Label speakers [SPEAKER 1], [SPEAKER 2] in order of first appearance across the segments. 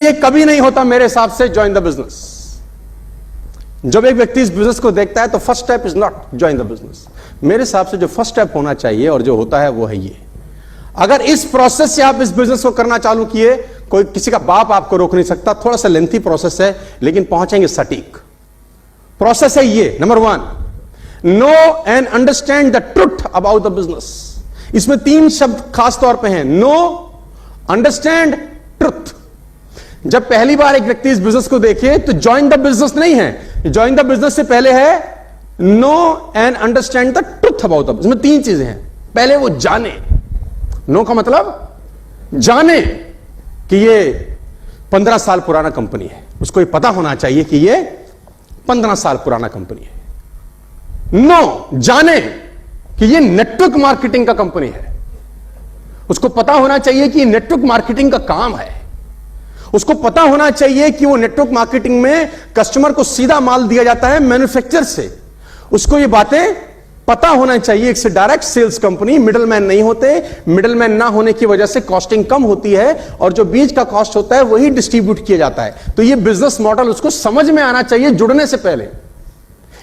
[SPEAKER 1] ये कभी नहीं होता मेरे हिसाब से ज्वाइन द बिजनेस। जब एक व्यक्ति इस बिजनेस को देखता है तो first step is not join the business. मेरे हिसाब से जो फर्स्ट स्टेप होना चाहिए और जो होता है वो है ये, अगर इस प्रोसेस से आप इस बिजनेस को करना चालू किए, कोई किसी का बाप आपको रोक नहीं सकता। थोड़ा सा लेंथी प्रोसेस है लेकिन पहुंचेंगे सटीक। प्रोसेस है ये, number 1, know and understand the truth about the business. इसमें 3 शब्द खास तौर पे हैं, नो, अंडरस्टैंड, ट्रुथ। जब पहली बार एक व्यक्ति इस बिजनेस को देखे तो ज्वाइन द बिजनेस नहीं है, ज्वाइन द बिजनेस से पहले है know and understand the truth about the business. इसमें 3 चीजें हैं। पहले वो जाने, नो का मतलब जाने कि ये 15 साल पुराना कंपनी है, उसको ये पता होना चाहिए कि ये 15 साल पुराना कंपनी है। नो, जाने कि ये नेटवर्क मार्केटिंग का कंपनी है, उसको पता होना चाहिए कि ये नेटवर्क मार्केटिंग का काम है। उसको पता होना चाहिए कि वो नेटवर्क मार्केटिंग में कस्टमर को सीधा माल दिया जाता है मैन्युफैक्चरर से। उसको ये बातें पता होना चाहिए। एक डायरेक्ट सेल्स कंपनी, मिडलमैन नहीं होते। मिडलमैन ना होने की वजह से कॉस्टिंग कम होती है और जो बीच का कॉस्ट होता है वही डिस्ट्रीब्यूट किया जाता है। तो ये बिजनेस मॉडल उसको समझ में आना चाहिए जुड़ने से पहले।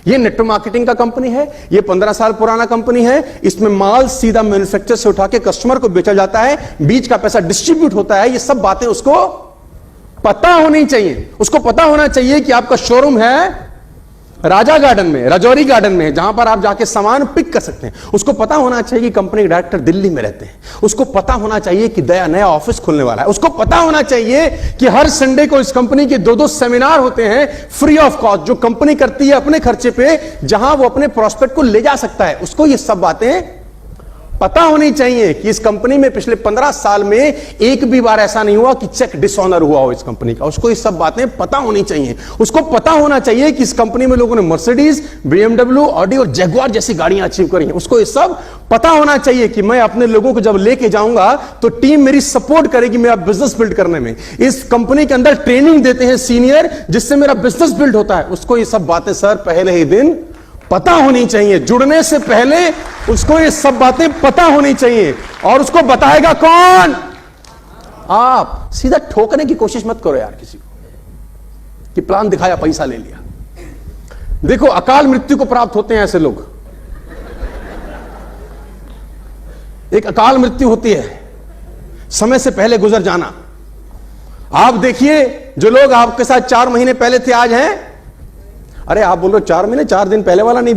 [SPEAKER 1] ये नेटवर्क मार्केटिंग का कंपनी है, ये 15 साल पुराना कंपनी है, इसमें माल सीधा मैन्युफैक्चरर से उठा के कस्टमर को बेचा जाता है, बीच का पैसा डिस्ट्रीब्यूट होता है। ये सब बातें उसको पता होनी चाहिए। उसको पता होना चाहिए कि आपका शोरूम है राजा गार्डन में, राजौरी गार्डन में, जहां पर आप जाके सामान पिक कर सकते हैं। उसको पता होना चाहिए कि कंपनी के डायरेक्टर दिल्ली में रहते हैं। उसको पता होना चाहिए कि नया ऑफिस खुलने वाला है। उसको पता होना चाहिए कि हर संडे को इस कंपनी के 2-2 सेमिनार होते हैं फ्री ऑफ कॉस्ट, जो कंपनी करती है अपने खर्चे पे, जहां वो अपने प्रोस्पेक्ट को ले जा सकता है। उसको ये सब बातें पता होनी चाहिए कि इस कंपनी में पिछले 15 साल में एक भी बार ऐसा नहीं हुआ कि चेक डिसऑनर हुआ हो इस कंपनी का। उसको ये सब बातें पता होनी चाहिए। उसको पता होना चाहिए कि इस कंपनी में लोगों ने मर्सिडीज, BMW, ऑडी और जगुआर जैसी गाड़ियां अचीव करी हैं। उसको ये सब पता होना चाहिए कि मैं अपने लोगों को जब लेके जाऊंगा तो टीम मेरी सपोर्ट करेगी मेरा बिजनेस बिल्ड करने में। इस कंपनी के अंदर ट्रेनिंग देते हैं सीनियर, जिससे मेरा बिजनेस बिल्ड होता है। उसको ये सब बातें सर पहले ही दिन पता होनी चाहिए। जुड़ने से पहले उसको ये सब बातें पता होनी चाहिए। और उसको बताएगा कौन? आप। सीधा ठोकने की कोशिश मत करो यार किसी को कि प्लान दिखाया पैसा ले लिया। देखो, अकाल मृत्यु को प्राप्त होते हैं ऐसे लोग। एक अकाल मृत्यु होती है, समय से पहले गुजर जाना। आप देखिए, जो लोग आपके साथ 4 महीने पहले थे आज हैं। अरे आप बोल रहे हो 4 महीने, 4 दिन पहले वाला नहीं